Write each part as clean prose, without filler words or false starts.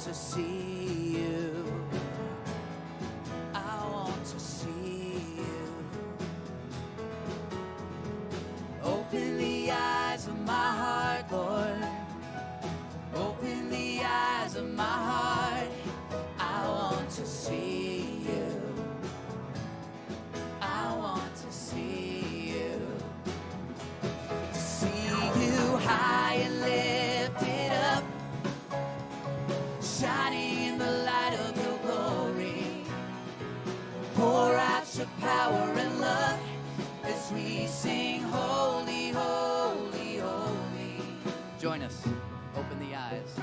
to see you. I want to see you. Open the eyes of my heart, Lord. Open the eyes of my heart. I want to see you. I want to see you. To see you high and lifted up, shining in the light of your glory. Pour out your power and love as we sing holy, holy, holy. Join us. Open the eyes.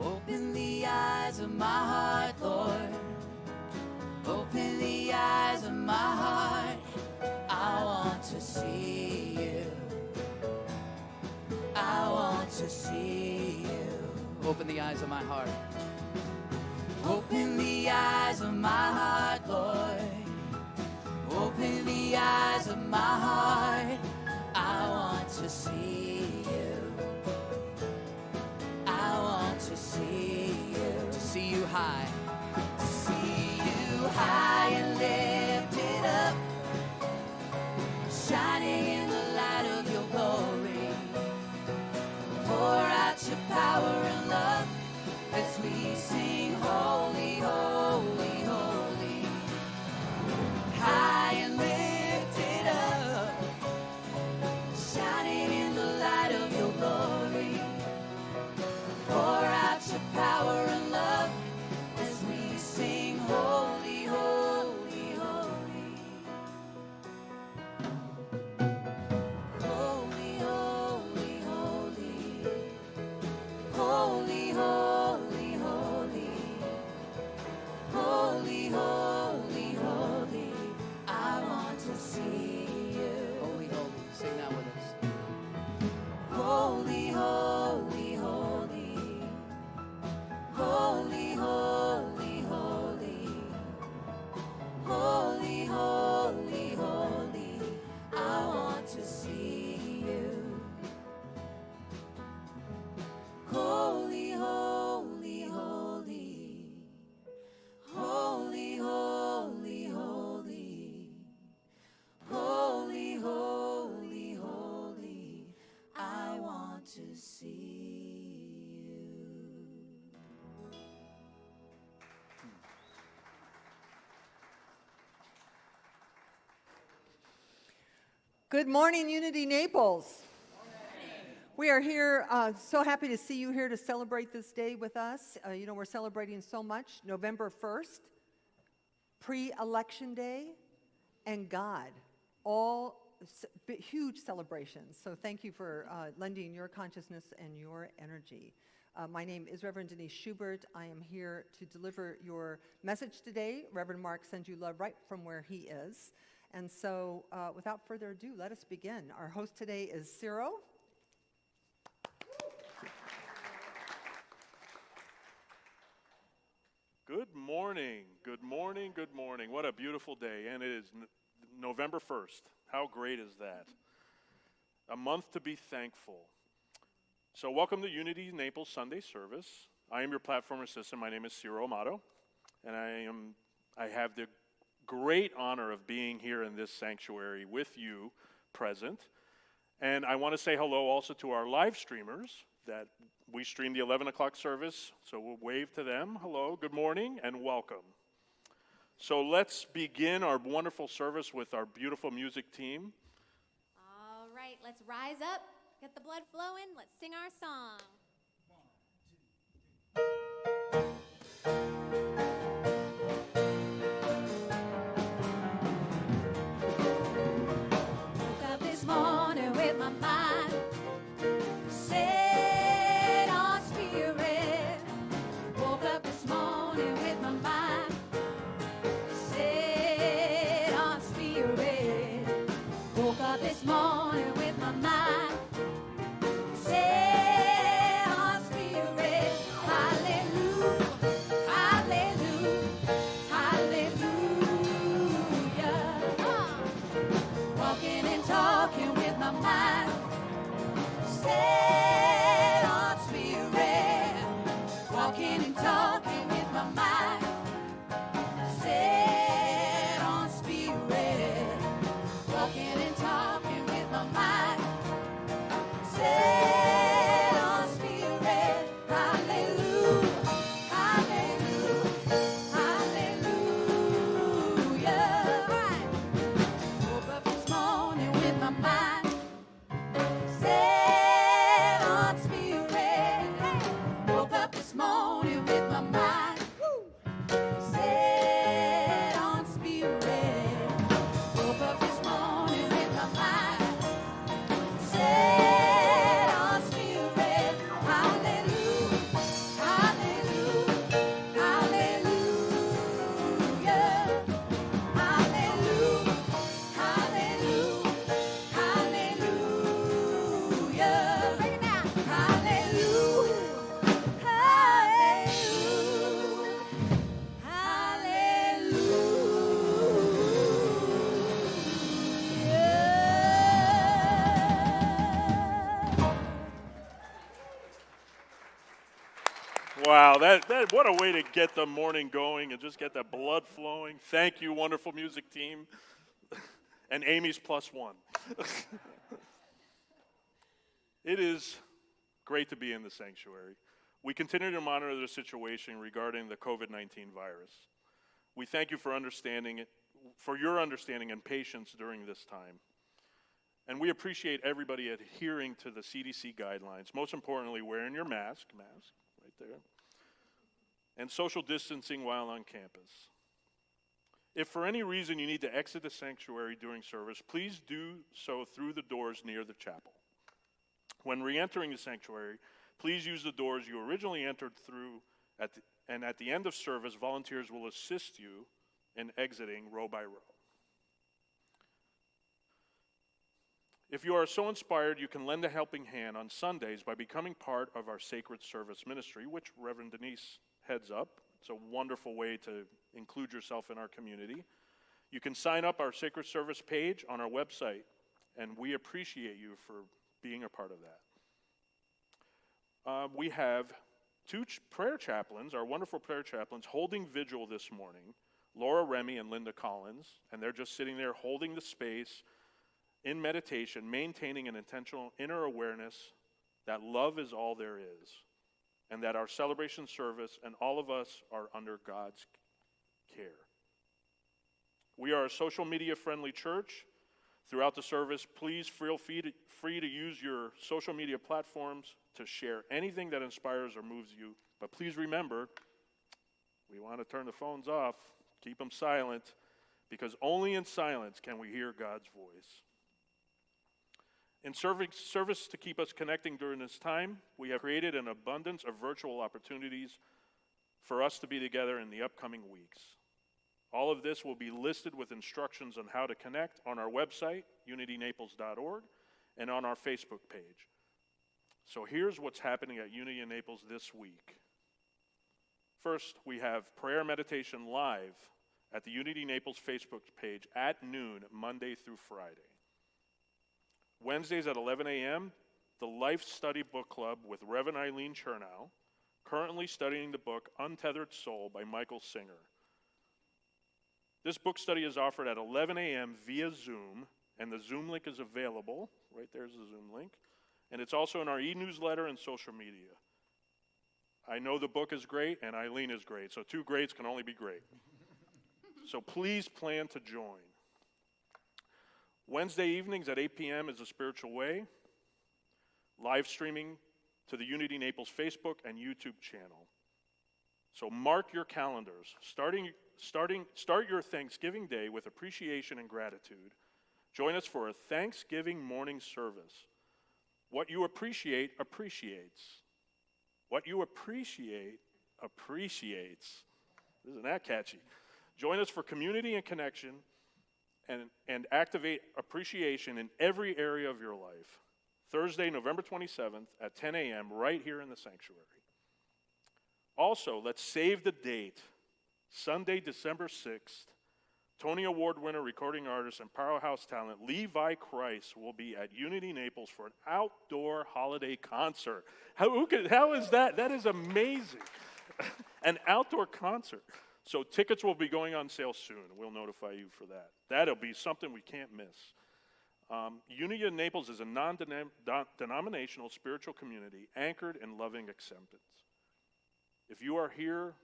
Open the eyes of my heart, Lord. Open the eyes of my heart. I want to see you. I want to see you. Open the eyes of my heart. Open the eyes of my heart, Lord. Open the eyes of my heart. I want to see you. I want to see you. To see you high. To see you high and lifted up, shining in the light of your glory. Pour out your power and love as we sing holy, holy, holy. High and lifted up, shining in the light of your glory. Pour out your power and love as we sing holy, holy, holy. Holy, holy, holy. Holy, holy, holy. Holy, holy, holy. I want to see you. Holy, holy. Sing that with us. Holy, holy, holy. Holy, holy, holy. Holy, holy, holy. I want to see you. Holy, holy, holy. Holy, holy, holy. Holy, holy, holy. I want to see you. Good morning, Unity Naples. We are here, so happy to see you here to celebrate this day with us. We're celebrating so much. November 1st, pre-election day, and God. All huge celebrations. So thank you for lending your consciousness and your energy. My name is Reverend Denise Schubert. I am here to deliver your message today. Reverend Mark sends you love right from where he is. And so without further ado, let us begin. Our host today is Ciro. Good morning, good morning, good morning. What a beautiful day, and it is November 1st. How great is that? A month to be thankful. So welcome to Unity Naples Sunday service. I am your platform assistant. My name is Ciro Amato, and I have the great honor of being here in this sanctuary with you present. And I want to say hello also to our live streamers that we stream the 11 o'clock service, so we'll wave to them. Hello, good morning, and welcome. So let's begin our wonderful service with our beautiful music team. All right, let's rise up, get the blood flowing, let's sing our song. 1, 2, 3. Woke up this morning with my mind set on spirit. Woke up this morning with my mind set on spirit. Woke up this morning with my mind set Wow, that what a way to get the morning going and just get that blood flowing. Thank you, wonderful music team. And Amy's +1. It is great to be in the sanctuary. We continue to monitor the situation regarding the COVID-19 virus. We thank you for understanding it, for your understanding and patience during this time. And we appreciate everybody adhering to the CDC guidelines, most importantly, wearing your mask right there, and social distancing while on campus. If for any reason you need to exit the sanctuary during service, please do so through the doors near the chapel. When re-entering the sanctuary, please use the doors you originally entered through, and at the end of service, volunteers will assist you in exiting row by row. If you are so inspired, you can lend a helping hand on Sundays by becoming part of our Sacred Service Ministry, which Reverend Denise heads up. It's a wonderful way to include yourself in our community. You can sign up our Sacred Service page on our website, and we appreciate you for being a part of that. We have two prayer chaplains, our wonderful prayer chaplains, holding vigil this morning, Laura Remy and Linda Collins, and they're just sitting there holding the space in meditation, maintaining an intentional inner awareness that love is all there is, and that our celebration service and all of us are under God's care. We are a social media friendly church. Throughout the service, please feel free to use your social media platforms to share anything that inspires or moves you. But please remember, we want to turn the phones off, keep them silent, because only in silence can we hear God's voice. In service to keep us connecting during this time, we have created an abundance of virtual opportunities for us to be together in the upcoming weeks. All of this will be listed with instructions on how to connect on our website, unitynaples.org, and on our Facebook page. So here's what's happening at Unity in Naples this week. First, we have prayer meditation live at the Unity Naples Facebook page at noon, Monday through Friday. Wednesdays at 11 a.m., the Life Study Book Club with Reverend Eileen Chernow, currently studying the book Untethered Soul by Michael Singer. This book study is offered at 11 a.m. via Zoom, and the Zoom link is available. Right there's the Zoom link. And it's also in our e-newsletter and social media. I know the book is great, and Eileen is great, so two greats can only be great. So please plan to join. Wednesday evenings at 8 p.m. is a Spiritual Way, live streaming to the Unity Naples Facebook and YouTube channel. So mark your calendars. Start your Thanksgiving Day with appreciation and gratitude. Join us for a Thanksgiving morning service. What you appreciate appreciates. What you appreciate appreciates. Isn't that catchy? Join us for community and connection, and activate appreciation in every area of your life. Thursday, November 27th at 10 a.m. right here in the sanctuary. Also, let's save the date. Sunday, December 6th, Tony Award winner, recording artist, and powerhouse talent Levi Christ will be at Unity Naples for an outdoor holiday concert. How is that? That is amazing. An outdoor concert. So tickets will be going on sale soon. We'll notify you for that. That'll be something we can't miss. Unity in Naples is a non-denominational spiritual community anchored in loving acceptance. If you are here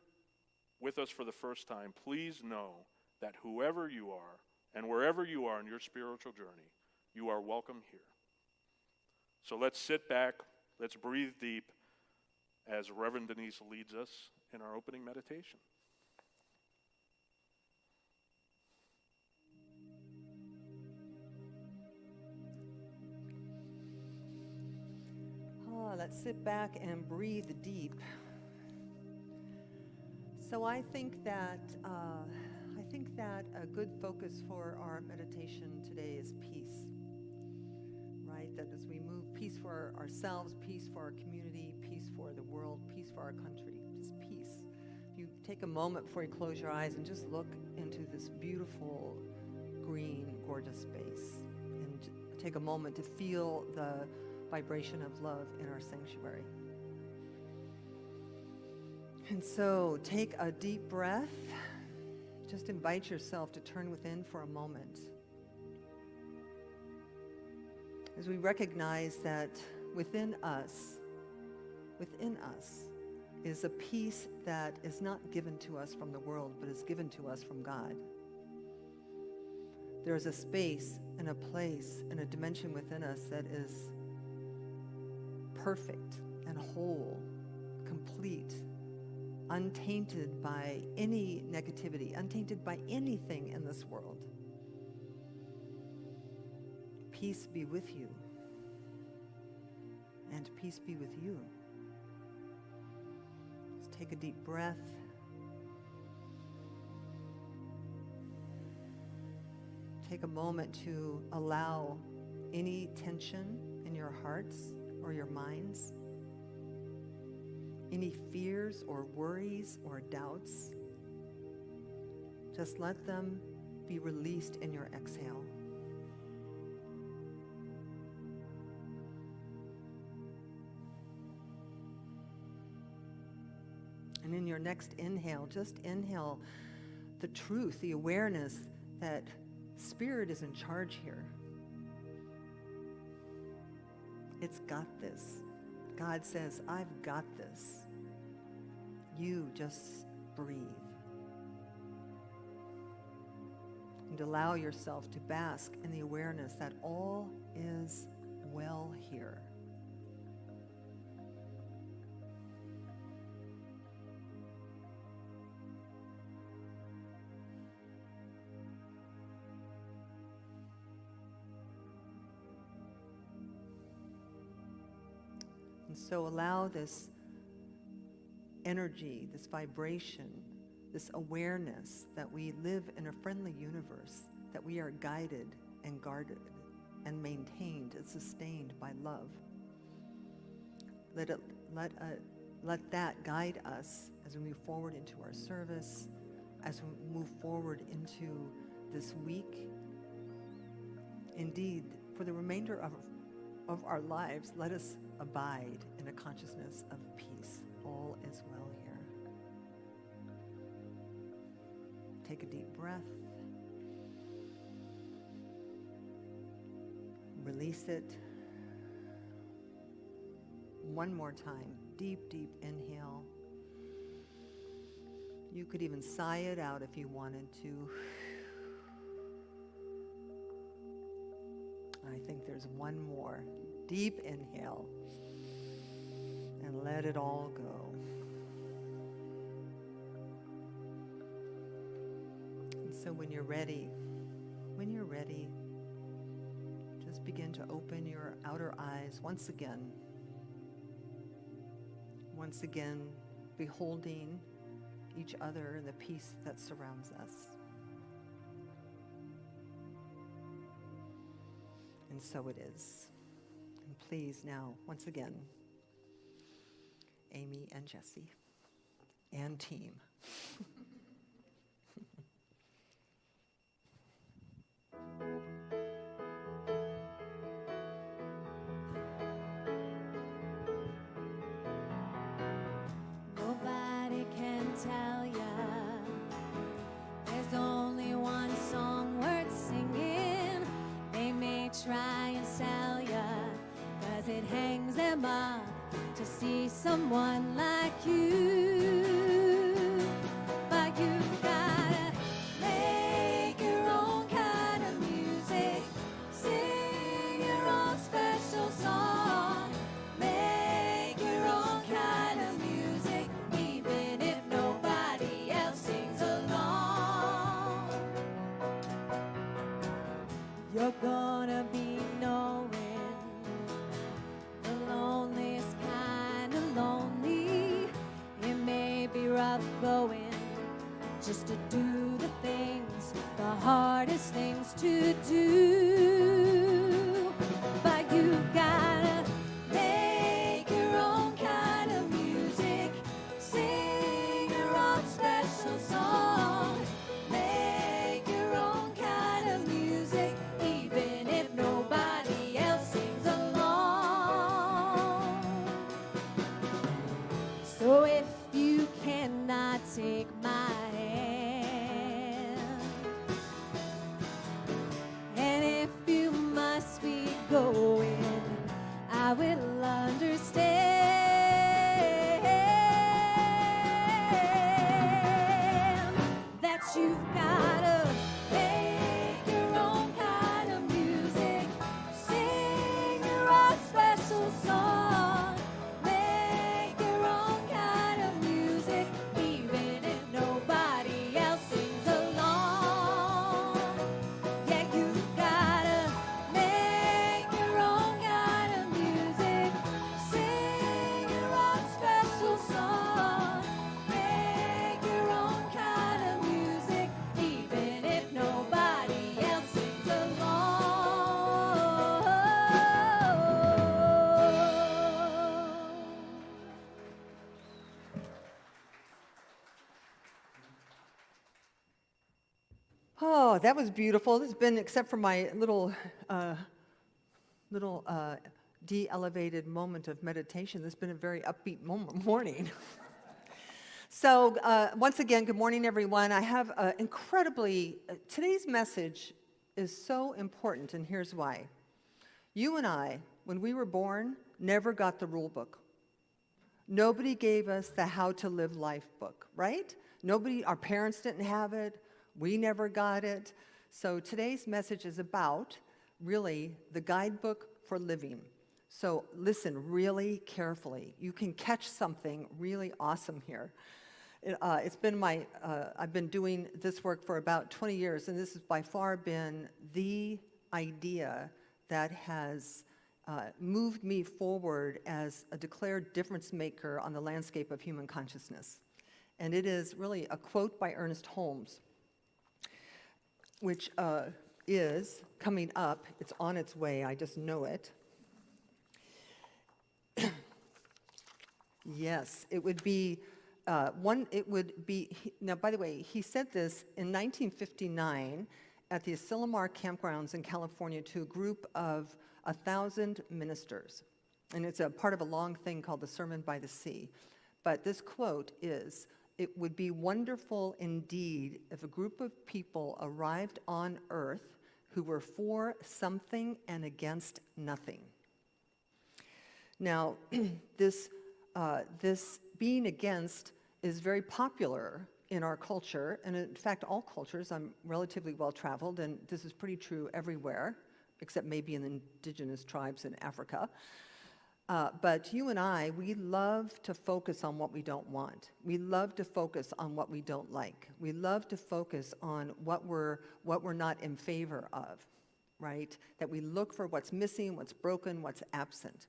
with us for the first time, please know that whoever you are and wherever you are in your spiritual journey, you are welcome here. So let's sit back, let's breathe deep as Reverend Denise leads us in our opening meditation. Let's sit back and breathe deep. So I think that a good focus for our meditation today is peace, right? That as we move, peace for ourselves, peace for our community, peace for the world, peace for our country, just peace. If you take a moment before you close your eyes and just look into this beautiful, green, gorgeous space, and take a moment to feel the vibration of love in our sanctuary. And so take a deep breath. Just invite yourself to turn within for a moment. As we recognize that within us is a peace that is not given to us from the world, but is given to us from God. There is a space and a place and a dimension within us that is perfect and whole, complete, untainted by any negativity, untainted by anything in this world. Peace be with you, and peace be with you. Just take a deep breath. Take a moment to allow any tension in your hearts or your minds, any fears or worries or doubts, just let them be released in your exhale. And in your next inhale, just inhale the truth, the awareness that Spirit is in charge here. It's got this. God says, I've got this. You just breathe. And allow yourself to bask in the awareness that all is well here. And so allow this energy, this vibration, this awareness that we live in a friendly universe, that we are guided and guarded and maintained and sustained by love. Let that guide us as we move forward into our service, as we move forward into this week. Indeed, for the remainder of our lives, let us abide in a consciousness of peace. All is well here. Take a deep breath. Release it. One more time. Deep, deep inhale. You could even sigh it out if you wanted to. I think there's one more. Deep inhale. And let it all go. And so when you're ready, just begin to open your outer eyes once again. Once again, beholding each other and the peace that surrounds us. And so it is. And please now, once again, Amy and Jesse and team. Nobody can tell ya there's only one song worth singing. They may try and sell ya, 'cause it hangs them up to see someone like you. But you've gotta make your own kind of music, sing your own special song, make your own kind of music, even if nobody else sings along. You're gonna be knowing the loneliest kind of lonely. It may be rough going just to do the things, the hardest things to do. But you've gotta make your own kind of music, sing your own special song, make your own kind of music, even if nobody else sings along. So if you can Oh, that was beautiful. This has been, except for my little de-elevated moment of meditation, this has been a very upbeat morning. So once again, good morning, everyone. I have today's message is so important, and here's why. You and I, when we were born, never got the rule book. Nobody gave us the How to Live Life book, right? Our parents didn't have it. We never got it. So today's message is about, really, the guidebook for living. So listen really carefully. You can catch something really awesome here. I've been doing this work for about 20 years, and this has by far been the idea that has moved me forward as a declared difference maker on the landscape of human consciousness. And it is really a quote by Ernest Holmes, which is coming up. It's on its way, I just know it. Yes, it would be now, by the way, he said this in 1959 at the Asilomar campgrounds in California to a group of 1,000 ministers. And it's a part of a long thing called the Sermon by the Sea. But this quote is, "It would be wonderful indeed if a group of people arrived on earth who were for something and against nothing." Now, this being against is very popular in our culture, and in fact, all cultures. I'm relatively well-traveled, and this is pretty true everywhere, except maybe in the indigenous tribes in Africa. But you and I, we love to focus on what we don't want. We love to focus on what we don't like. We love to focus on what we're not in favor of, right? That we look for what's missing, what's broken, what's absent.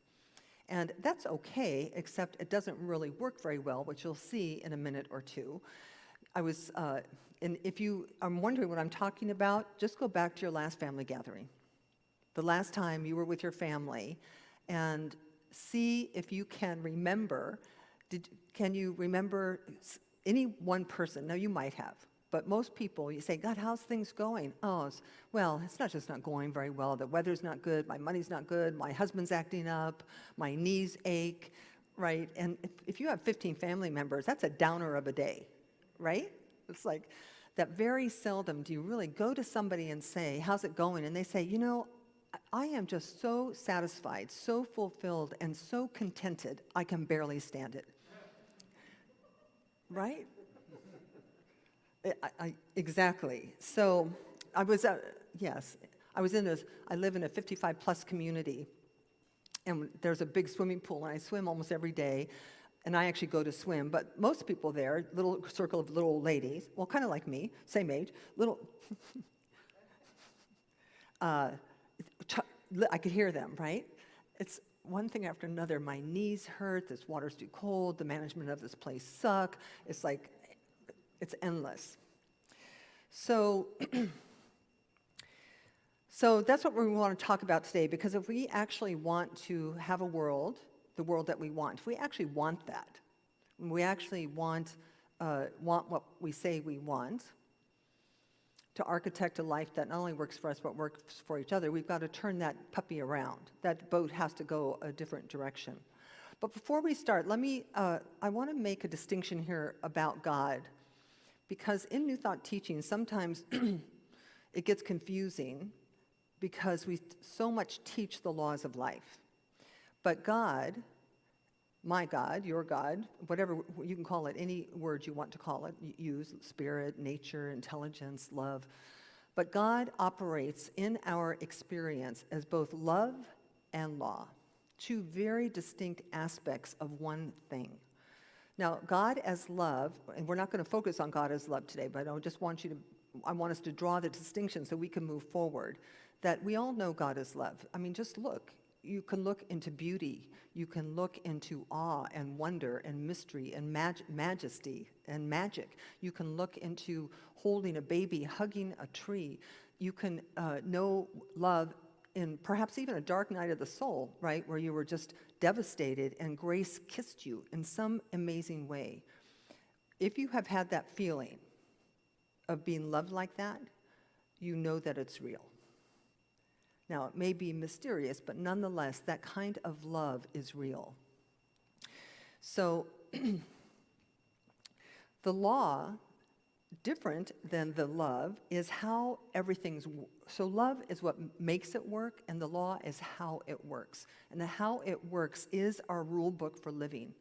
And that's okay, except it doesn't really work very well, which you'll see in a minute or two. And if you are wondering what I'm talking about, just go back to your last family gathering. The last time you were with your family, and see if you can remember. Can you remember any one person? Now, you might have. But most people, you say, God, how's things going? Oh, well, it's not just not going very well. The weather's not good. My money's not good. My husband's acting up. My knees ache, right? And if you have 15 family members, that's a downer of a day, right? It's like that very seldom do you really go to somebody and say, how's it going? And they say, you know, I am just so satisfied, so fulfilled, and so contented, I can barely stand it. Right? Exactly. So I live in a 55-plus community, and there's a big swimming pool, and I swim almost every day, and I actually go to swim. But most people there, little circle of little old ladies, well, kind of like me, same age, little, I could hear them, right? It's one thing after another. My knees hurt, this water's too cold, the management of this place suck. It's like, it's endless. So that's what we want to talk about today, because if we actually want to have a world, the world that we want, if we actually want that, when we actually want what we say we want, to architect a life that not only works for us but works for each other, we've got to turn that puppy around. That boat has to go a different direction. But before we start, I want to make a distinction here about God, because in New Thought teaching, sometimes it gets confusing because we so much teach the laws of life. But God, my God, your God, whatever you can call it, any word you want to call it, use spirit, nature, intelligence, love. But God operates in our experience as both love and law, two very distinct aspects of one thing. Now, God as love, and we're not going to focus on God as love today, but I want us to draw the distinction so we can move forward, that we all know God as love. I mean, just look. You can look into beauty. You can look into awe and wonder and mystery and majesty and magic. You can look into holding a baby, hugging a tree. You can know love in perhaps even a dark night of the soul, right, where you were just devastated and grace kissed you in some amazing way. If you have had that feeling of being loved like that, you know that it's real. Now, it may be mysterious, but nonetheless, that kind of love is real. So, the law, different than the love, is how everything's. So, love is what makes it work, and the law is how it works. And the how it works is our rule book for living.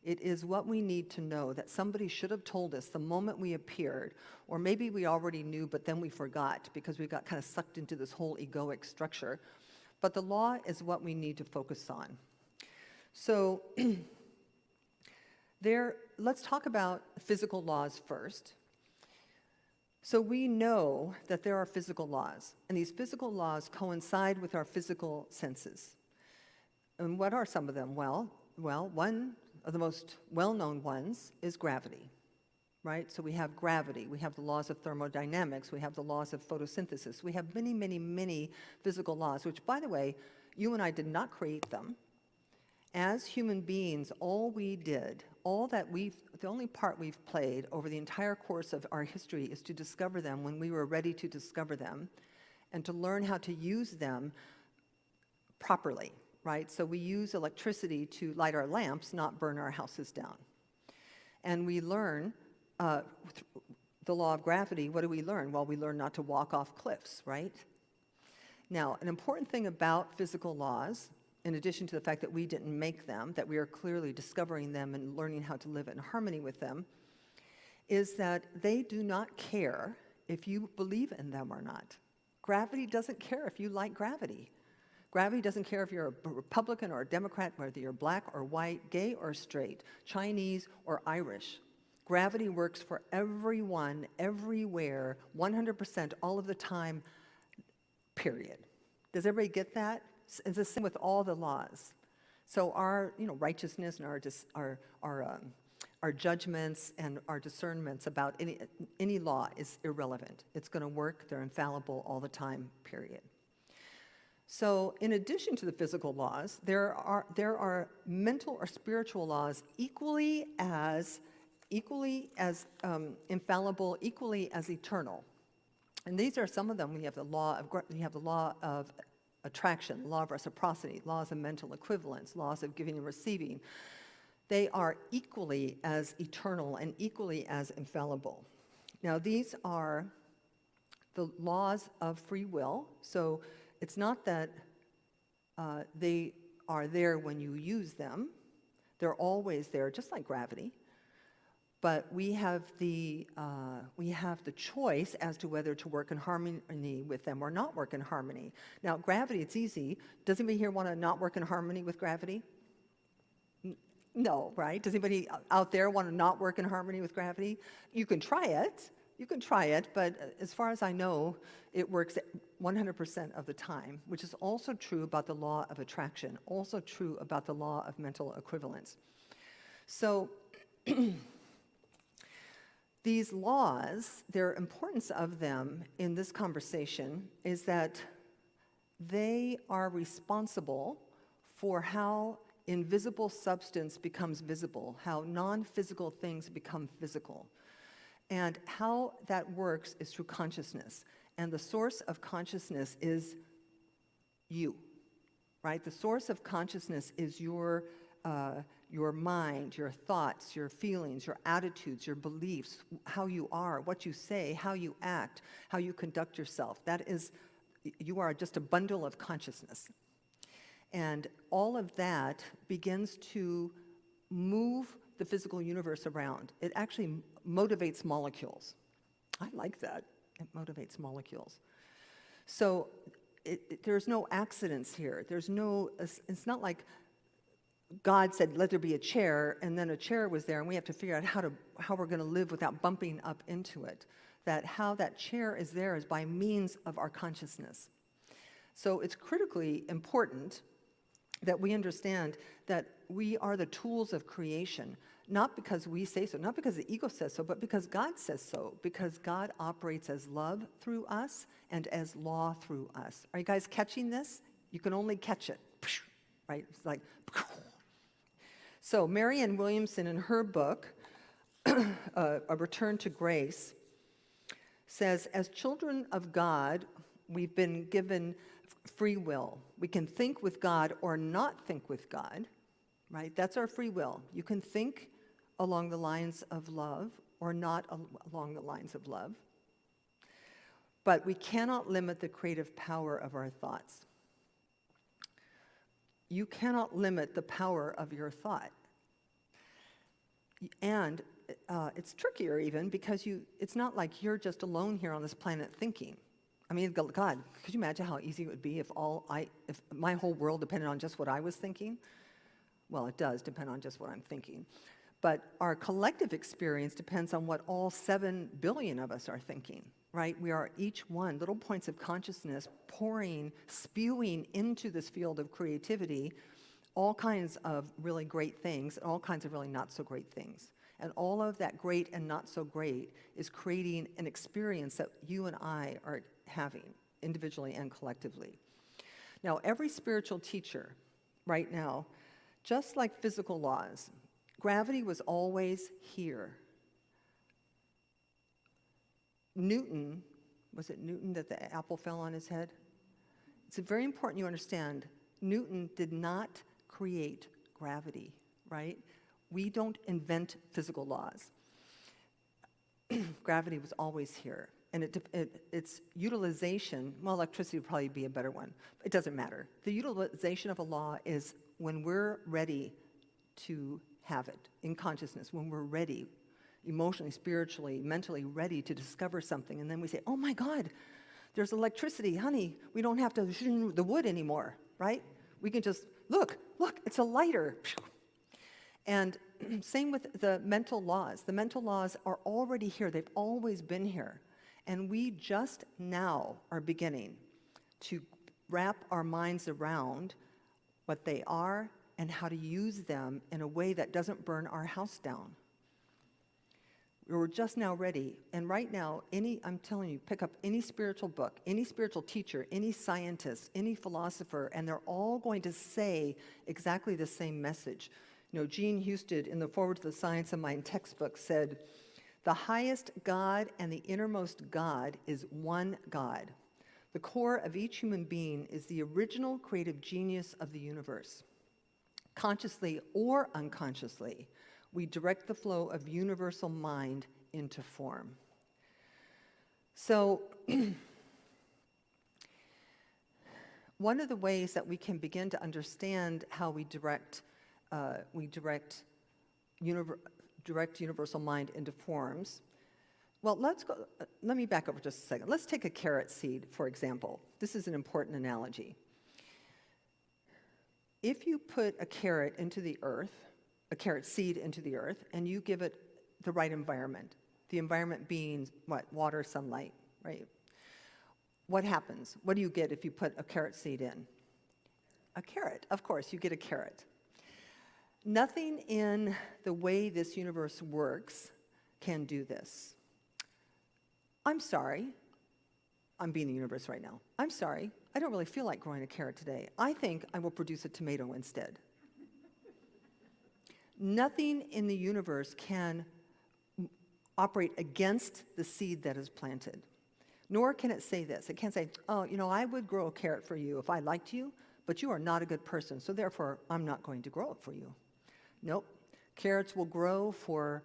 It is what we need to know that somebody should have told us the moment we appeared, or maybe we already knew, but then we forgot because we got kind of sucked into this whole egoic structure. But the law is what we need to focus on. So let's talk about physical laws first. So we know that there are physical laws, and these physical laws coincide with our physical senses. And what are some of them? Well, one of the most well-known ones is gravity, right? So we have gravity, we have the laws of thermodynamics, we have the laws of photosynthesis, we have many, many, many physical laws, which, by the way, you and I did not create them. As human beings, the only part we've played over the entire course of our history is to discover them when we were ready to discover them and to learn how to use them properly. Right? So we use electricity to light our lamps, not burn our houses down. And we learn the law of gravity. What do we learn? Well, we learn not to walk off cliffs, right? Now, an important thing about physical laws, in addition to the fact that we didn't make them, that we are clearly discovering them and learning how to live in harmony with them, is that they do not care if you believe in them or not. Gravity doesn't care if you like gravity. Gravity doesn't care if you're a Republican or a Democrat, whether you're black or white, gay or straight, Chinese or Irish. Gravity works for everyone, everywhere, 100%, all of the time, period. Does everybody get that? It's the same with all the laws. So our righteousness and our judgments and our discernments about any law is irrelevant. It's going to work. They're infallible all the time, period. So in addition to the physical laws, there are mental or spiritual laws equally as infallible, equally as eternal. And these are some of them. We have the law of attraction, law of reciprocity, laws of mental equivalence, laws of giving and receiving. They are equally as eternal and equally as infallible. Now, these are the laws of free will. So it's not that they are there when you use them. They're always there, just like gravity. But we have the choice as to whether to work in harmony with them or not work in harmony. Now, gravity, it's easy. Does anybody here want to not work in harmony with gravity? No, right? Does anybody out there want to not work in harmony with gravity? You can try it. You can try it, but as far as I know, it works 100% of the time, which is also true about the law of attraction, also true about the law of mental equivalence. So these laws, their importance of them in this conversation is that they are responsible for how invisible substance becomes visible, how non-physical things become physical. And how that works is through consciousness. And the source of consciousness is you, right? The source of consciousness is your mind, your thoughts, your feelings, your attitudes, your beliefs, how you are, what you say, how you act, how you conduct yourself. That is, you are just a bundle of consciousness. And all of that begins to move the physical universe around. It actually motivates molecules. I like that. It motivates molecules. So there's no accidents here. It's not like God said, let there be a chair, and then a chair was there, and we have to figure out how we're going to live without bumping up into it. That how that chair is there is by means of our consciousness. So it's critically important that we understand that we are the tools of creation, not because we say so, not because the ego says so, but because God says so, because God operates as love through us and as law through us. Are you guys catching this? You can only catch it, right? It's like, so Marianne Williamson in her book, A Return to Grace, says, as children of God, we've been given free will. We can think with God or not think with God, right? That's our free will. You can think along the lines of love or not along the lines of love. But we cannot limit the creative power of our thoughts. You cannot limit the power of your thought. And it's trickier even because it's not like you're just alone here on this planet thinking. I mean, God, could you imagine how easy it would be if my whole world depended on just what I was thinking? Well, it does depend on just what I'm thinking. But our collective experience depends on what all 7 billion of us are thinking, right? We are each one little points of consciousness spewing into this field of creativity all kinds of really great things and all kinds of really not so great things. And all of that great and not so great is creating an experience that you and I are having individually and collectively. Now, every spiritual teacher right now, just like physical laws, gravity was always here. Newton, was it Newton that the apple fell on his head? It's very important you understand, Newton did not create gravity, right? We don't invent physical laws. Gravity was always here. And its utilization, well, electricity would probably be a better one. It doesn't matter. The utilization of a law is when we're ready to have it in consciousness, when we're ready, emotionally, spiritually, mentally ready to discover something. And then we say, oh my God, there's electricity, honey. We don't have to shoot the wood anymore, right? We can just, look, it's a lighter. And same with the mental laws. The mental laws are already here. They've always been here. And we just now are beginning to wrap our minds around what they are and how to use them in a way that doesn't burn our house down. We're just now ready. And right now, I'm telling you, pick up any spiritual book, any spiritual teacher, any scientist, any philosopher, and they're all going to say exactly the same message. You know, Jean Husted, in the Forward to the Science of Mind textbook, said, the highest God and the innermost God is one God. The core of each human being is the original creative genius of the universe. Consciously or unconsciously, we direct the flow of universal mind into form. So, one of the ways that we can begin to understand how we direct universal mind into forms. Well, let me back up for just a second. Let's take a carrot seed, for example. This is an important analogy. If you put a carrot into the earth, a carrot seed into the earth, and you give it the right environment, the environment being what? Water, sunlight, right? What happens? What do you get if you put a carrot seed in? A carrot, of course, you get a carrot. Nothing in the way this universe works can do this. I'm sorry. I'm being the universe right now. I'm sorry. I don't really feel like growing a carrot today. I think I will produce a tomato instead. Nothing in the universe can operate against the seed that is planted. Nor can it say this. It can't say, oh, you know, I would grow a carrot for you if I liked you, but you are not a good person, so therefore I'm not going to grow it for you. Nope. Carrots will grow for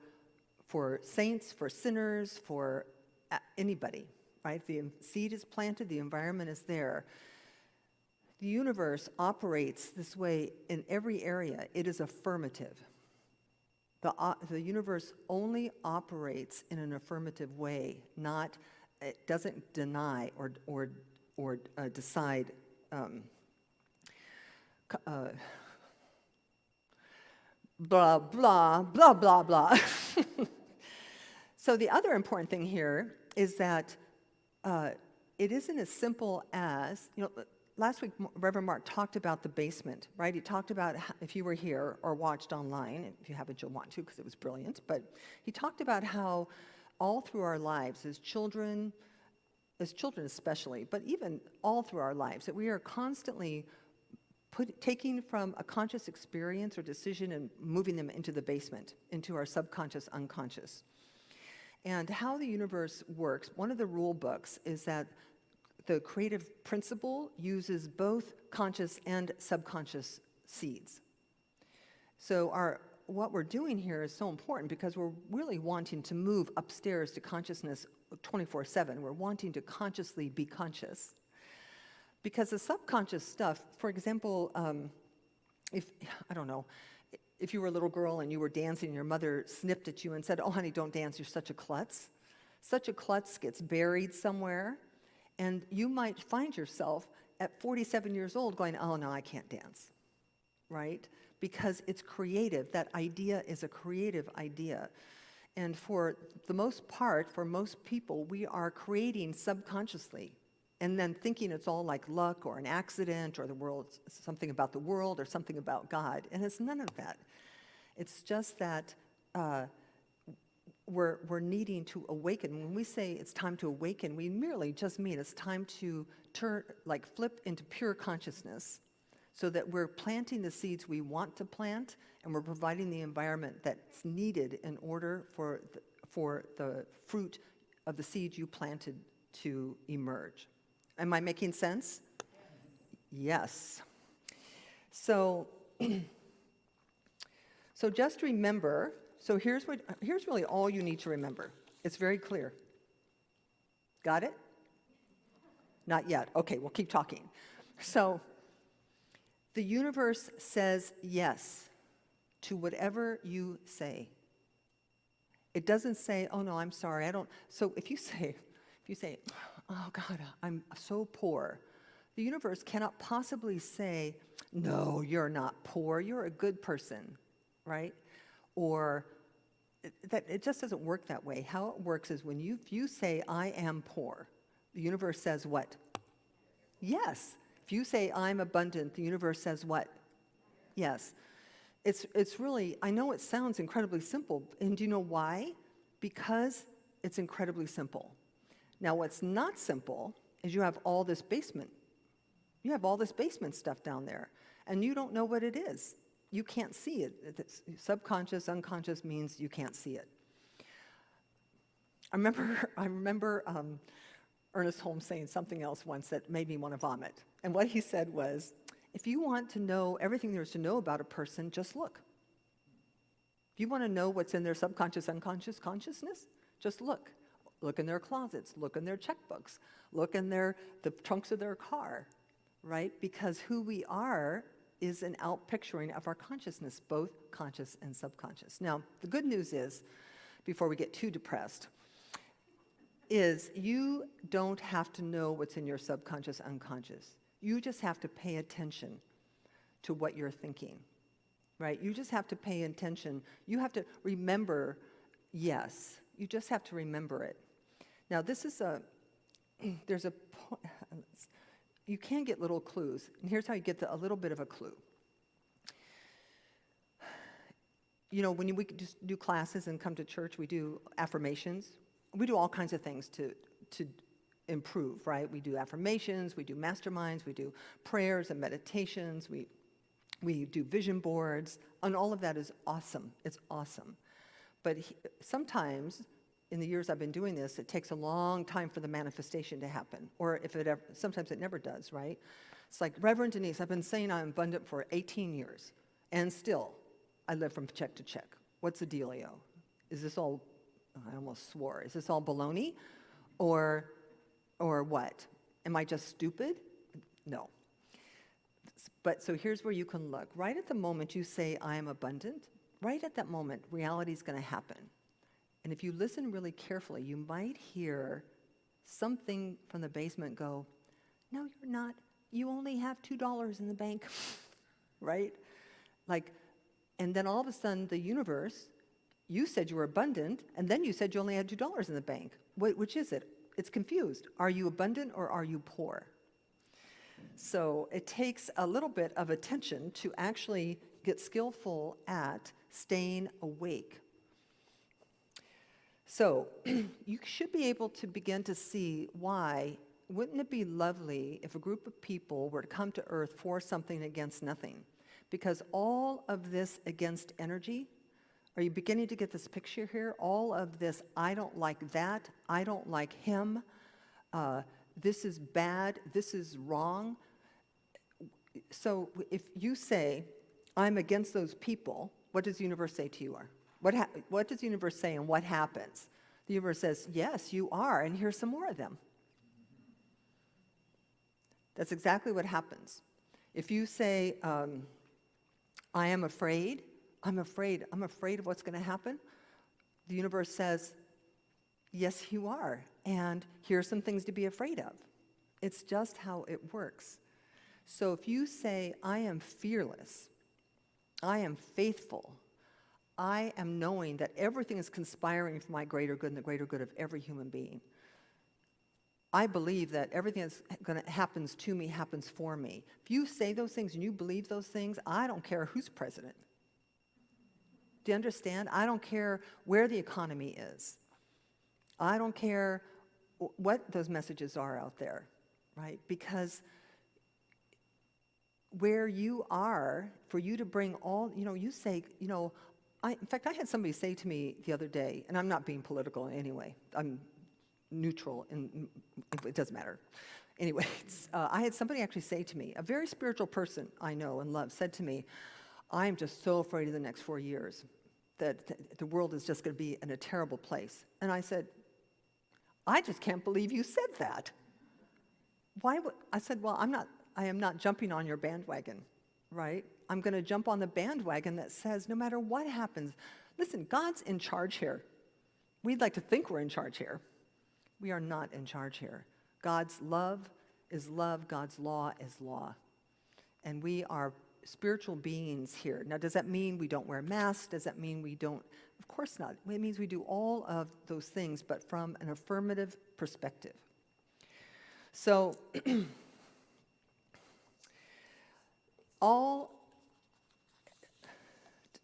saints, for sinners, for anybody, right? The seed is planted, the environment is there. The universe operates this way in every area. It is affirmative. The universe only operates in an affirmative way, it doesn't deny or decide blah, blah, blah, blah, blah. So the other important thing here is that it isn't as simple as, you know, last week Reverend Mark talked about the basement, right? He talked about, if you were here or watched online, if you haven't, you'll want to because it was brilliant, but he talked about how all through our lives as children especially, but even all through our lives, that we are constantly taking from a conscious experience or decision and moving them into the basement, into our subconscious, unconscious. And how the universe works, one of the rule books is that the creative principle uses both conscious and subconscious seeds. So what we're doing here is so important because we're really wanting to move upstairs to consciousness 24/7. We're wanting to consciously be conscious. Because the subconscious stuff, for example, if you were a little girl and you were dancing and your mother snipped at you and said, "Oh, honey, don't dance, you're such a klutz." Such a klutz gets buried somewhere, and you might find yourself at 47 years old going, "Oh, no, I can't dance," right? Because it's creative. That idea is a creative idea. And for the most part, for most people, we are creating subconsciously and then thinking it's all like luck or an accident or the world, something about the world or something about God. And it's none of that. It's just that we're needing to awaken. When we say it's time to awaken, we merely just mean it's time to flip into pure consciousness so that we're planting the seeds we want to plant and we're providing the environment that's needed in order for the fruit of the seed you planted to emerge. Am I making sense? Yes. So just remember, so here's really all you need to remember. It's very clear. Got it? Not yet. Okay, we'll keep talking. So the universe says yes to whatever you say. It doesn't say, "Oh no, I'm sorry, I don't." So if you say, "Oh God, I'm so poor," the universe cannot possibly say, "No, you're not poor, you're a good person," right? Or that it just doesn't work that way. How it works is when you say, "I am poor," the universe says what? Yes. If you say, "I'm abundant," the universe says what? Yes. It's really, I know it sounds incredibly simple, and do you know why? Because it's incredibly simple. Now, what's not simple is you have all this basement. You have all this basement stuff down there, and you don't know what it is. You can't see it. It's subconscious, unconscious means you can't see it. I remember Ernest Holmes saying something else once that made me want to vomit. And what he said was, if you want to know everything there is to know about a person, just look. If you want to know what's in their subconscious, unconscious consciousness, just look. Look in their closets, look in their checkbooks, look in the trunks of their car, right? Because who we are is an outpicturing of our consciousness, both conscious and subconscious. Now, the good news is, before we get too depressed, is you don't have to know what's in your subconscious, unconscious. You just have to pay attention to what you're thinking, right? You just have to pay attention. You have to remember, yes, you just have to remember it. Now, you can get little clues, and here's how you get a little bit of a clue. You know, when we just do classes and come to church, we do affirmations. We do all kinds of things to improve, right? We do affirmations, we do masterminds, we do prayers and meditations, we do vision boards, and all of that is awesome. It's awesome. But sometimes, in the years I've been doing this, it takes a long time for the manifestation to happen. Or sometimes it never does, right? It's like, Reverend Denise, I've been saying I'm abundant for 18 years, and still, I live from check to check. What's the dealio? Is this all, I almost swore, is this all baloney? Or what? Am I just stupid? No. But so here's where you can look. Right at the moment you say, I am abundant, right at that moment, reality is going to happen. And if you listen really carefully, you might hear something from the basement go, no, you're not. You only have $2 in the bank, right? And then all of a sudden, the universe, you said you were abundant, and then you said you only had $2 in the bank. Which is it? It's confused. Are you abundant or are you poor? So it takes a little bit of attention to actually get skillful at staying awake. So you should be able to begin to see why. Wouldn't it be lovely if a group of people were to come to Earth for something against nothing? Because all of this against energy Are you beginning to get this picture here? All of this, I don't like that, I don't like him, this is bad, this is wrong. So if you say, I'm against those people, what does the universe say to you? What does the universe say and what happens? The universe says, yes, you are, and here's some more of them. That's exactly what happens. If you say, I am afraid, I'm afraid of what's going to happen, the universe says, yes, you are, and here's some things to be afraid of. It's just how it works. So if you say, I am fearless, I am faithful, I am knowing that everything is conspiring for my greater good and the greater good of every human being. I believe that everything that's going to happens to me happens for me. If you say those things and you believe those things, I don't care who's president. Do you understand? I don't care where the economy is. I don't care what those messages are out there, right? Because where you are, for you to bring all, you say, in fact, I had somebody say to me the other day, and I'm not being political in any way. I'm neutral, and it doesn't matter. Anyway, I had somebody actually say to me, a very spiritual person I know and love, said to me, I am just so afraid of the next 4 years, that the world is just going to be in a terrible place. And I said, I just can't believe you said that. Why would, I said, well, I am not jumping on your bandwagon, right? I'm going to jump on the bandwagon that says no matter what happens, listen, God's in charge here. We'd like to think we're in charge here. We are not in charge here. God's love is love. God's law is law. And we are spiritual beings here. Now, does that mean we don't wear masks? Does that mean we don't? Of course not. It means we do all of those things, but from an affirmative perspective. So,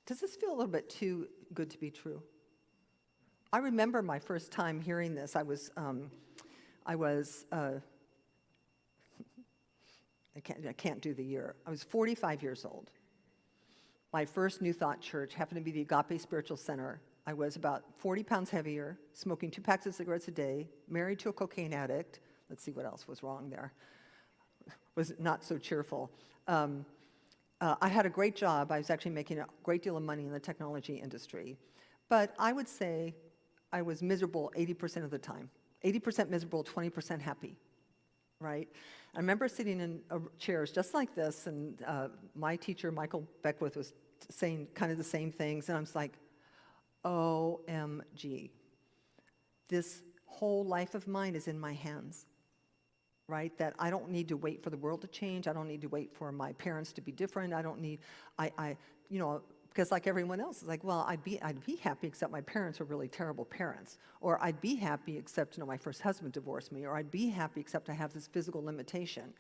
does this feel a little bit too good to be true? I remember my first time hearing this. I can't do the year. I was 45 years old. My first New Thought church happened to be the Agape Spiritual Center. I was about 40 pounds heavier, smoking 2 packs of cigarettes a day, married to a cocaine addict. Let's see what else was wrong there. Was not so cheerful. I had a great job. I was actually making a great deal of money in the technology industry. But I would say I was miserable 80% of the time. 80% miserable, 20% happy, right? I remember sitting in chairs just like this, and my teacher, Michael Beckwith, was saying kind of the same things, and I was like, OMG. This whole life of mine is in my hands, right? That I don't need to wait for the world to change. I don't need to wait for my parents to be different. I don't need, because like everyone else, it's like, well, I'd be happy except my parents are really terrible parents. Or I'd be happy except, my first husband divorced me. Or I'd be happy except I have this physical limitation,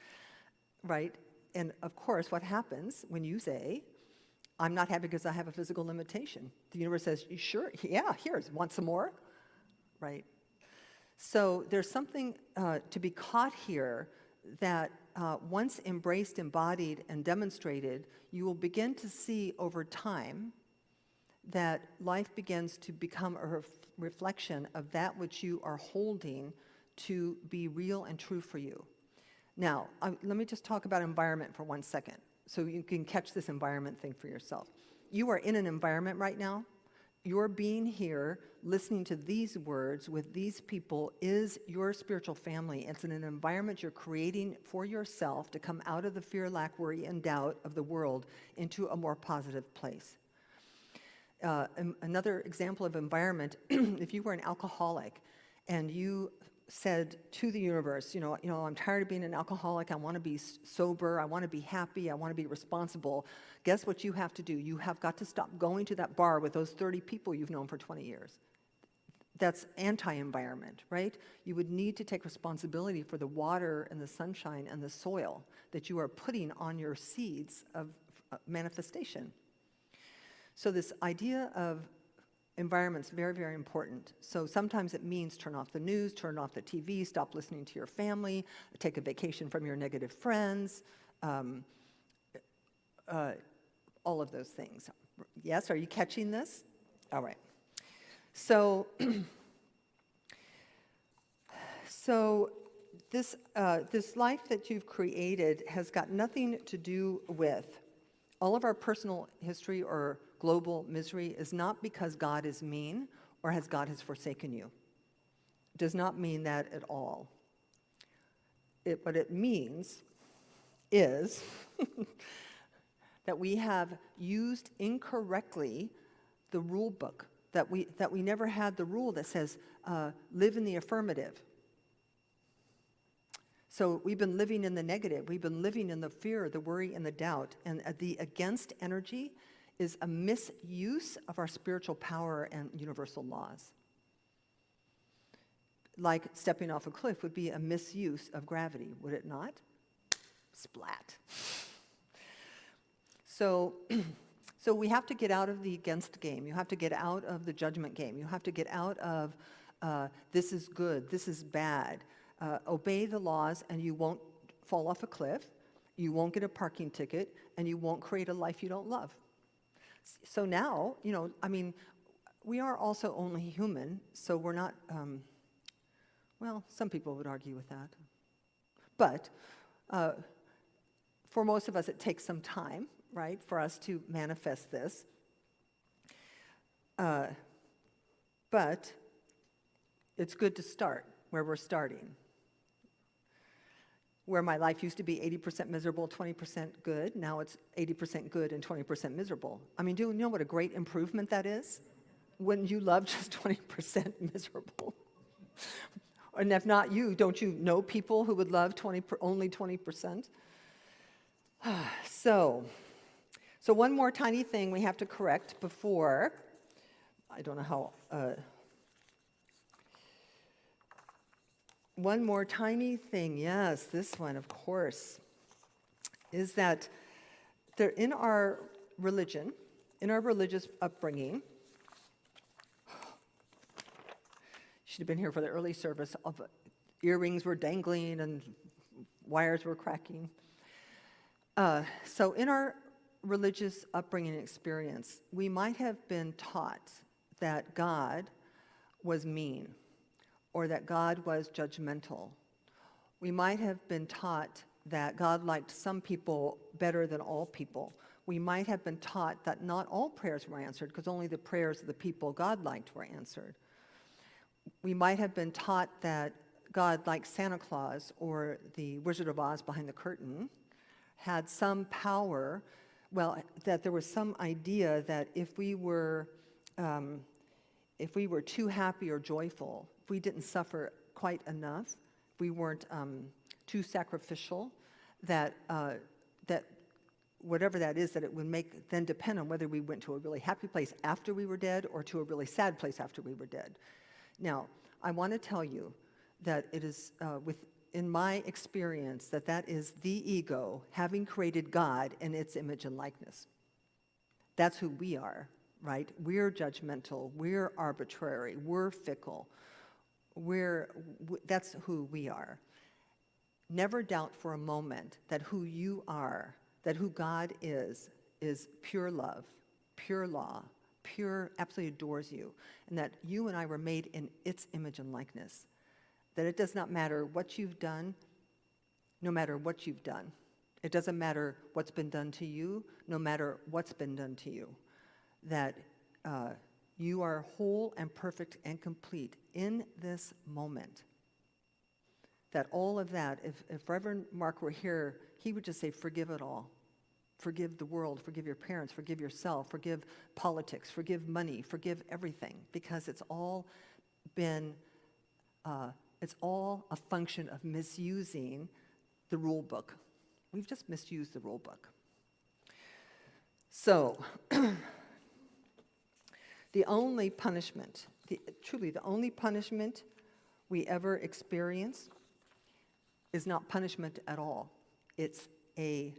right? And of course, what happens when you say, I'm not happy because I have a physical limitation? The universe says, you sure? Yeah, here, want some more? Right? So there's something to be caught here that once embraced, embodied, and demonstrated, you will begin to see over time that life begins to become a reflection of that which you are holding to be real and true for you. Now, let me just talk about environment for 1 second so you can catch this environment thing for yourself. You are in an environment right now. Your being here, listening to these words with these people is your spiritual family. It's in an environment you're creating for yourself to come out of the fear, lack, worry, and doubt of the world into a more positive place. Another example of environment, if you were an alcoholic and you said to the universe, I'm tired of being an alcoholic, I want to be sober, I want to be happy, I want to be responsible. Guess what you have to do? You have got to stop going to that bar with those 30 people you've known for 20 years. That's anti-environment, right? You would need to take responsibility for the water and the sunshine and the soil that you are putting on your seeds of manifestation. So this idea of environment's very, very important. So sometimes it means turn off the news, turn off the TV, stop listening to your family, take a vacation from your negative friends, all of those things. Yes, are you catching this? All right. So, this life that you've created has got nothing to do with all of our personal history or global misery is not because God is mean or God has forsaken you. It does not mean that at all. What it means is that we have used incorrectly the rule book, that we never had the rule that says, live in the affirmative. So we've been living in the negative. We've been living in the fear, the worry, and the doubt. And the against energy is a misuse of our spiritual power and universal laws. Like stepping off a cliff would be a misuse of gravity, would it not? Splat. So we have to get out of the against game. You have to get out of the judgment game. You have to get out of this is good, this is bad. Obey the laws and you won't fall off a cliff, you won't get a parking ticket, and you won't create a life you don't love. So now, we are also only human, so we're not, well, some people would argue with that. But for most of us, it takes some time, right, for us to manifest this. But it's good to start where we're starting. Where my life used to be 80% miserable, 20% good, now it's 80% good and 20% miserable. Do you know what a great improvement that is? Wouldn't you love just 20% miserable? And if not you, don't you know people who would love only 20%? So one more tiny thing we have to correct before, I don't know how, one more tiny thing, yes, this one, of course, is that in our religion, in our religious upbringing, should have been here for the early service, earrings were dangling and wires were cracking. So in our religious upbringing and experience, we might have been taught that God was mean, or that God was judgmental. We might have been taught that God liked some people better than all people. We might have been taught that not all prayers were answered because only the prayers of the people God liked were answered. We might have been taught that God, like Santa Claus or the Wizard of Oz behind the curtain, had some power, that there was some idea that if we were too happy or joyful, if we didn't suffer quite enough, if we weren't too sacrificial, that whatever that is, that it would then depend on whether we went to a really happy place after we were dead or to a really sad place after we were dead. Now, I want to tell you that it is, in my experience, that is the ego having created God in its image and likeness. That's who we are, right? We're judgmental, we're arbitrary, we're fickle. That's who we are. Never doubt for a moment that who you are, that who God is pure love, pure law, pure, absolutely adores you, and that you and I were made in its image and likeness. That it does not matter what you've done, no matter what you've done. It doesn't matter what's been done to you, no matter what's been done to you. That you are whole and perfect and complete in this moment. That all of that, if Reverend Mark were here, he would just say, forgive it all. Forgive the world, forgive your parents, forgive yourself, forgive politics, forgive money, forgive everything, because it's all been, it's all a function of misusing the rule book. We've just misused the rule book. So, the only punishment, truly the only punishment we ever experience is not punishment at all. It's a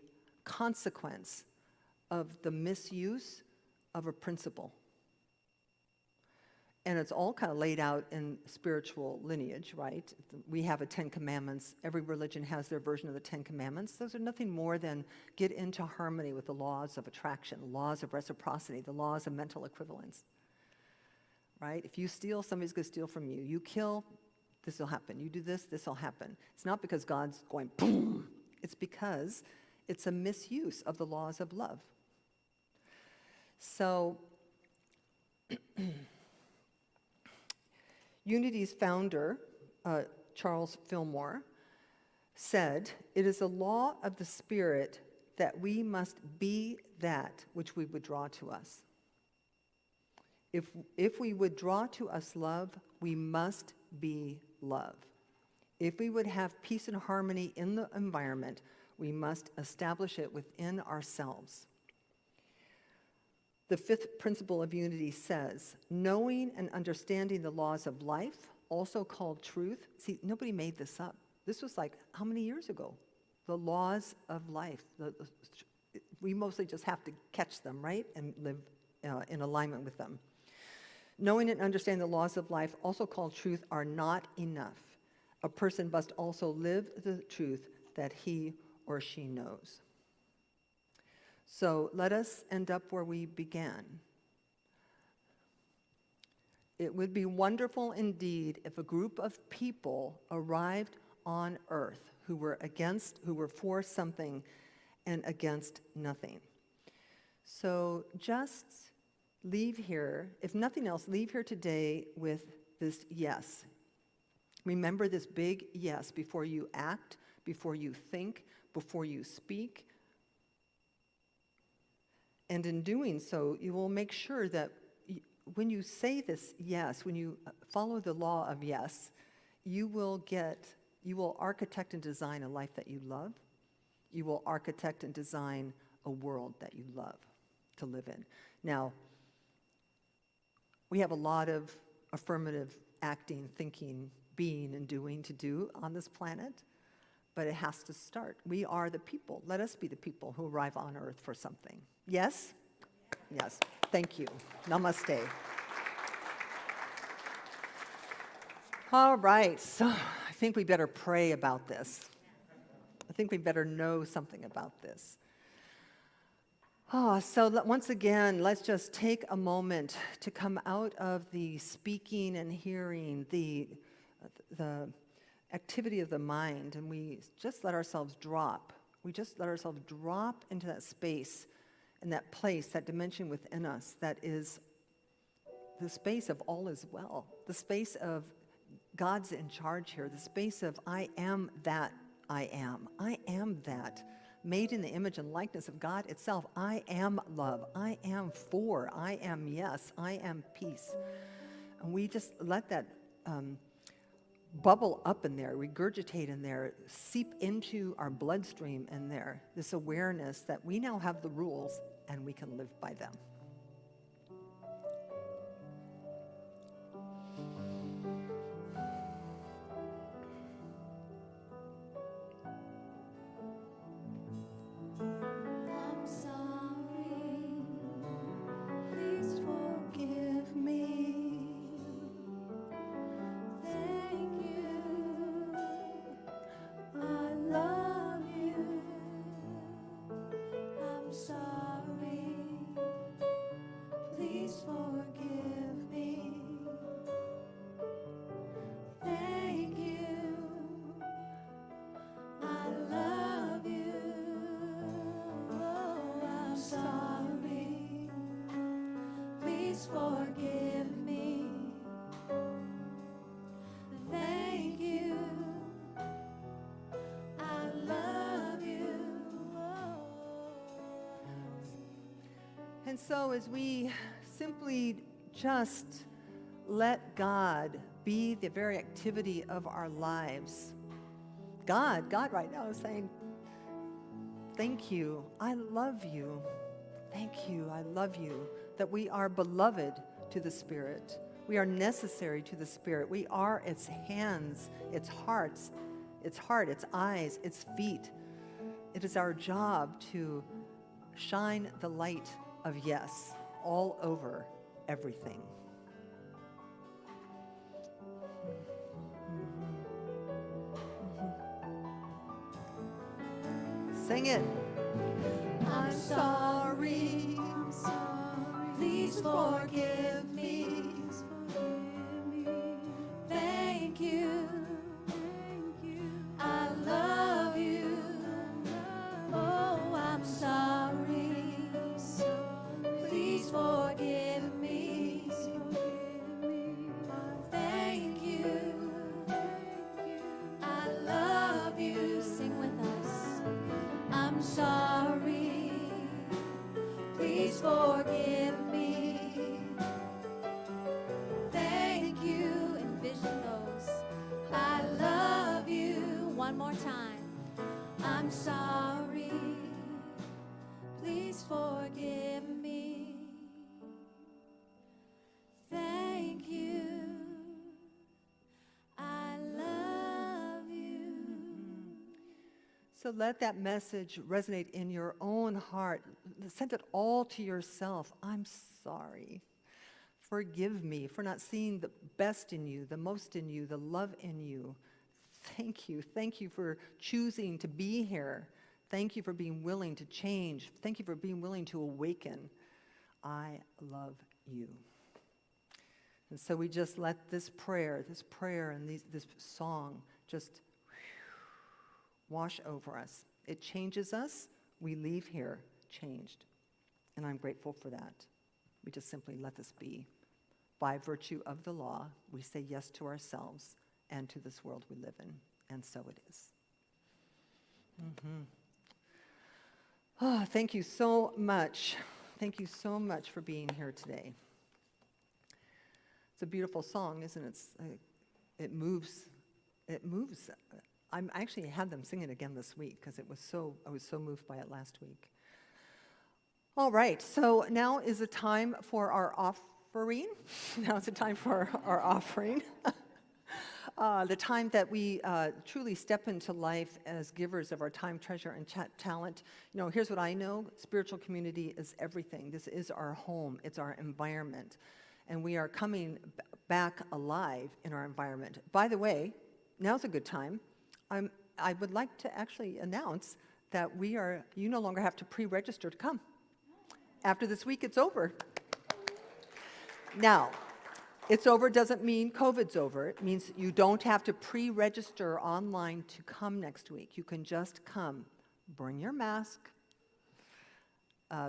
consequence of the misuse of a principle. And it's all kind of laid out in spiritual lineage, right? We have a 10 Commandments. Every religion has their version of the 10 Commandments. Those are nothing more than get into harmony with the laws of attraction, the laws of reciprocity, the laws of mental equivalence. right? If you steal, somebody's going to steal from you. You kill, this will happen. You do this, this will happen. It's not because God's going boom. It's because it's a misuse of the laws of love. So, Unity's founder, Charles Fillmore, said, "It is a law of the Spirit that we must be that which we would draw to us. If we would draw to us love, we must be love. If we would have peace and harmony in the environment, we must establish it within ourselves." The fifth principle of unity says, knowing and understanding the laws of life, also called truth. See, nobody made this up. This was like, how many years ago? The laws of life. We mostly just have to catch them, right? And live in alignment with them. Knowing and understanding the laws of life, also called truth, are not enough. A person must also live the truth that he or she knows. So let us end up where we began. It would be wonderful indeed if a group of people arrived on earth who were for something and against nothing. So just leave here, if nothing else, leave here today with this yes. Remember this big yes before you act, before you think, before you speak. And in doing so, you will make sure that when you say this yes, when you follow the law of yes, you will architect and design a life that you love. You will architect and design a world that you love to live in. Now, we have a lot of affirmative acting, thinking, being, and doing to do on this planet, but it has to start. We are the people. Let us be the people who arrive on earth for something. Yes? Yes. Thank you. Namaste. All right. So I think we better pray about this. I think we better know something about this. So once again, let's just take a moment to come out of the speaking and hearing, the activity of the mind, and we just let ourselves drop. We just let ourselves drop into that space and that place, that dimension within us that is the space of all is well, the space of God's in charge here, the space of I am that I am. I am that. Made in the image and likeness of God itself. I am love. I am I am yes. I am peace. And we just let that bubble up in there, regurgitate in there, seep into our bloodstream in there, this awareness that we now have the rules and we can live by them. I'm sorry, please forgive me. Thank you, I love you. I'm sorry, please forgive me. Thank you, I love you. Oh, I'm sorry, please forgive me. Thank you, I love you. And so as we simply just let God be the very activity of our lives, God right now is saying, thank you, I love you. Thank you, I love you. That we are beloved to the Spirit. We are necessary to the Spirit. We are its hands, its heart, its eyes, its feet. It is our job to shine the light of yes all over everything. Sing it. I'm sorry, please forgive me. sorry. Please forgive me. Thank you. Envision those. I love you. One more time. I'm sorry. Please forgive me. Thank you. I love you. So let that message resonate in your own heart. Send it all to yourself. I'm sorry. Forgive me for not seeing the best in you, the most in you, the love in you. Thank you. Thank you for choosing to be here. Thank you for being willing to change. Thank you for being willing to awaken. I love you. And so we just let this prayer and this song just wash over us. It changes us. We leave here changed. And I'm grateful for that. We just simply let this be. By virtue of the law, we say yes to ourselves and to this world we live in. And so it is. Oh, thank you so much. Thank you so much for being here today. It's a beautiful song, isn't it? It moves. It moves. I actually had them sing it again this week because I was so moved by it last week. All right, so now is the time for our offering. Now is the time for our offering. The time that we truly step into life as givers of our time, treasure, and talent. You know, here's what I know. Spiritual community is everything. This is our home. It's our environment. And we are coming back alive in our environment. By the way, now's a good time. I would like to actually announce that you no longer have to pre-register to come. After this week, it's over. Now, it's over doesn't mean COVID's over. It means you don't have to pre-register online to come next week. You can just come. Bring your mask.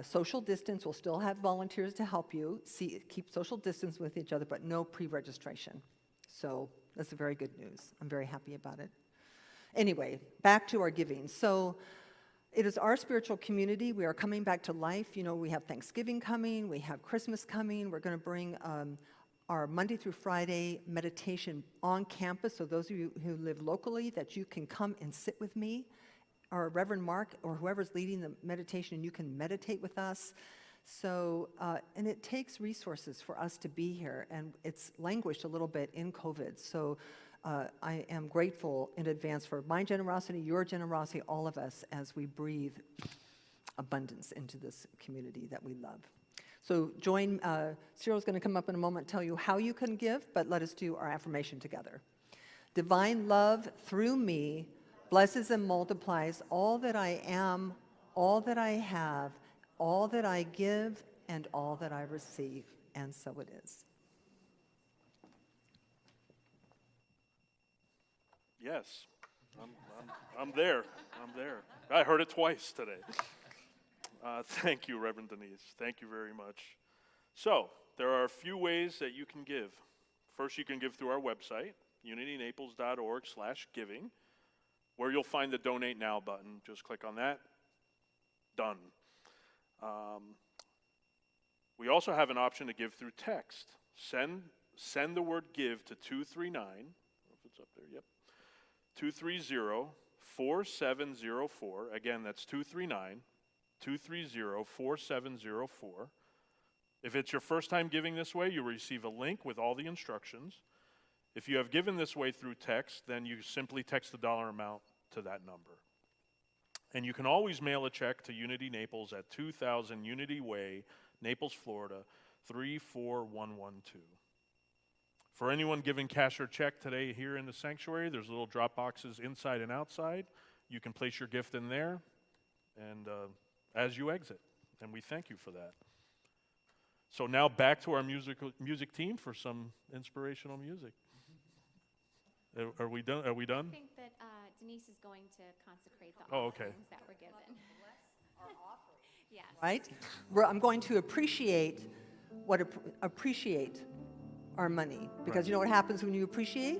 Social distance. We'll still have volunteers to help you. Keep social distance with each other, but no pre-registration. So that's very good news. I'm very happy about it. Anyway, back to our giving. So it is our spiritual community. We are coming back to life. You know, we have Thanksgiving coming. We have Christmas coming. We're going to bring our Monday through Friday meditation on campus. So those of you who live locally, that you can come and sit with me, or Reverend Mark, or whoever's leading the meditation, and you can meditate with us. So, and it takes resources for us to be here, and it's languished a little bit in COVID. So I am grateful in advance for my generosity, your generosity, all of us, as we breathe abundance into this community that we love. So join, Cyril's going to come up in a moment and tell you how you can give, but let us do our affirmation together. Divine love through me blesses and multiplies all that I am, all that I have, all that I give, and all that I receive. And so it is. Yes, I'm there. I'm there. I heard it twice today. Thank you, Reverend Denise. Thank you very much. So, there are a few ways that you can give. First, you can give through our website, unitynaples.org/giving, where you'll find the Donate Now button. Just click on that. Done. We also have an option to give through text. Send the word give to 239. If it's up there, yep. 230-4704. Again, that's 239-230-4704. If it's your first time giving this way, you'll receive a link with all the instructions. If you have given this way through text, then you simply text the dollar amount to that number. And you can always mail a check to Unity Naples at 2000 Unity Way, Naples, Florida, 34112. For anyone giving cash or check today here in the sanctuary, there's little drop boxes inside and outside. You can place your gift in there and as you exit, and we thank you for that. So now back to our music team for some inspirational music. Are we done? Are we done? I think that Denise is going to consecrate the okay. offerings that were given. Bless our offering. Yes. Right? I'm going to appreciate our money, because you know what happens when you appreciate?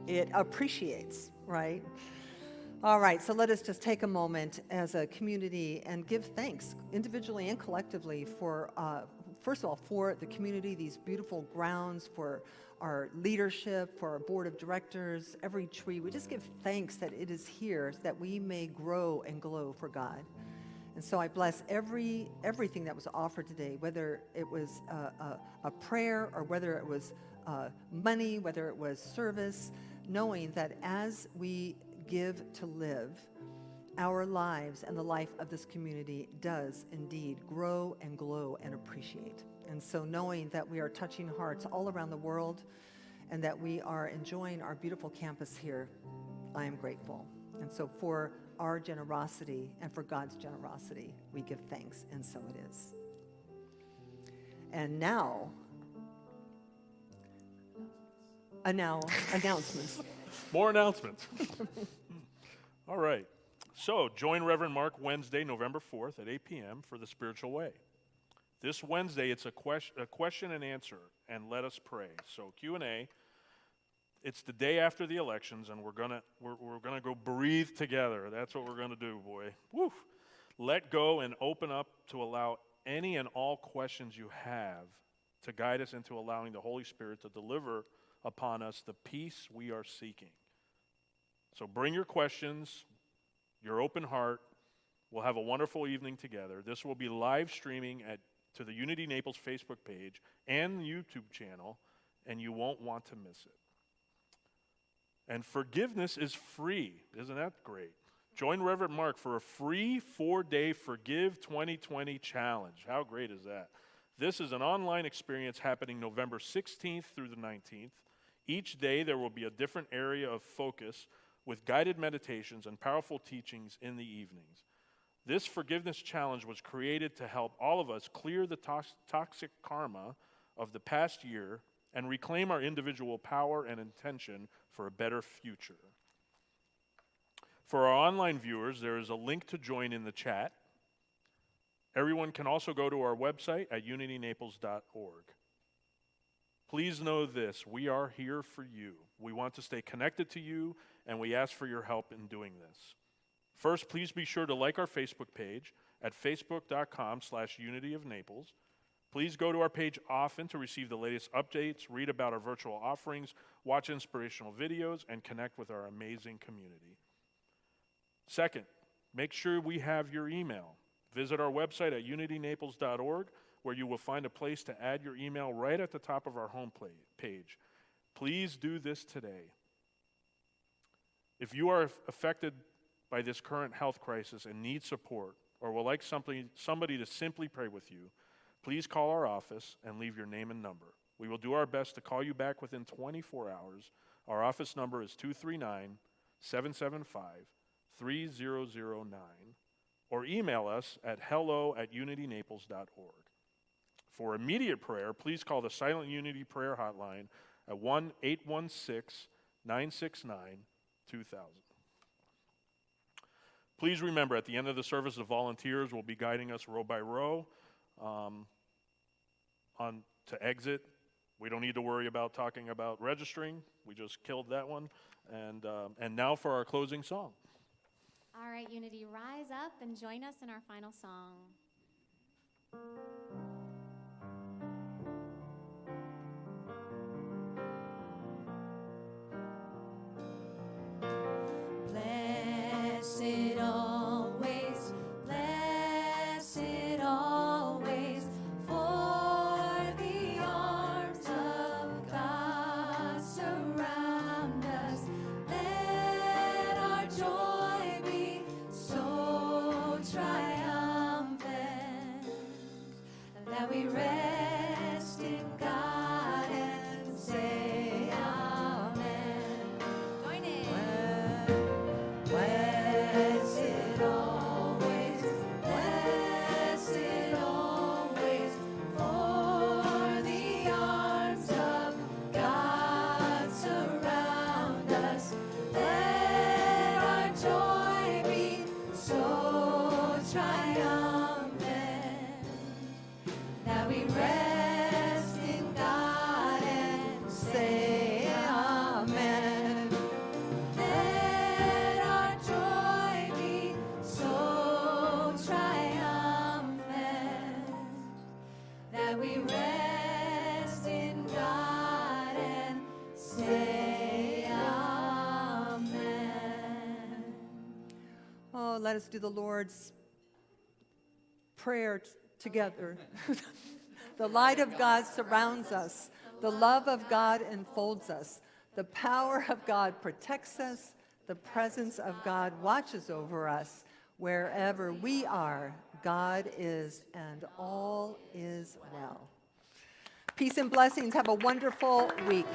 It appreciates, right? All right, so let us just take a moment as a community and give thanks individually and collectively for, first of all, for the community, these beautiful grounds, for our leadership, for our board of directors, every tree. We just give thanks that it is here so that we may grow and glow for God. And so I bless everything that was offered today, whether it was a prayer or whether it was money, whether it was service, knowing that as we give to live, our lives and the life of this community does indeed grow and glow and appreciate. And so knowing that we are touching hearts all around the world and that we are enjoying our beautiful campus here, I am grateful. And so for our generosity and for God's generosity, we give thanks, and so it is. And now, announcements. More announcements. All right. So join Reverend Mark Wednesday, November 4th at 8 p.m. for the Spiritual Way. This Wednesday, it's a question and answer, and let us pray. So Q&A. It's the day after the elections, and we're gonna go breathe together. That's what we're gonna do, boy. Woo! Let go and open up to allow any and all questions you have to guide us into allowing the Holy Spirit to deliver upon us the peace we are seeking. So bring your questions, your open heart. We'll have a wonderful evening together. This will be live streaming to the Unity Naples Facebook page and YouTube channel, and you won't want to miss it. And forgiveness is free. Isn't that great? Join Reverend Mark for a free 4-day Forgive 2020 challenge. How great is that? This is an online experience happening November 16th through the 19th. Each day there will be a different area of focus with guided meditations and powerful teachings in the evenings. This forgiveness challenge was created to help all of us clear the toxic karma of the past year and reclaim our individual power and intention for a better future. For our online viewers, there is a link to join in the chat. Everyone can also go to our website at unitynaples.org. Please know this, we are here for you. We want to stay connected to you, and we ask for your help in doing this. First, please be sure to like our Facebook page at facebook.com/unityofnaples. Please go to our page often to receive the latest updates, read about our virtual offerings, watch inspirational videos, and connect with our amazing community. Second, make sure we have your email. Visit our website at unitynaples.org, where you will find a place to add your email right at the top of our home page. Please do this today. If you are affected by this current health crisis and need support, or would like somebody to simply pray with you, please call our office and leave your name and number. We will do our best to call you back within 24 hours. Our office number is 239-775-3009, or email us at hello@unitynaples.org. For immediate prayer, please call the Silent Unity Prayer Hotline at 1-816-969-2000. Please remember, at the end of the service, the volunteers will be guiding us row by row to exit. We don't need to worry about talking about registering. We just killed that one. And now for our closing song. All right, Unity, rise up and join us in our final song. Blessed always, blessed always, for the arms of God surround us. Let our joy be so triumphant. let us do the Lord's Prayer together. The light of God surrounds us. The love of God enfolds us. The power of God protects us. The presence of God watches over us. Wherever we are, God is, and all is well. Peace and blessings. Have a wonderful week.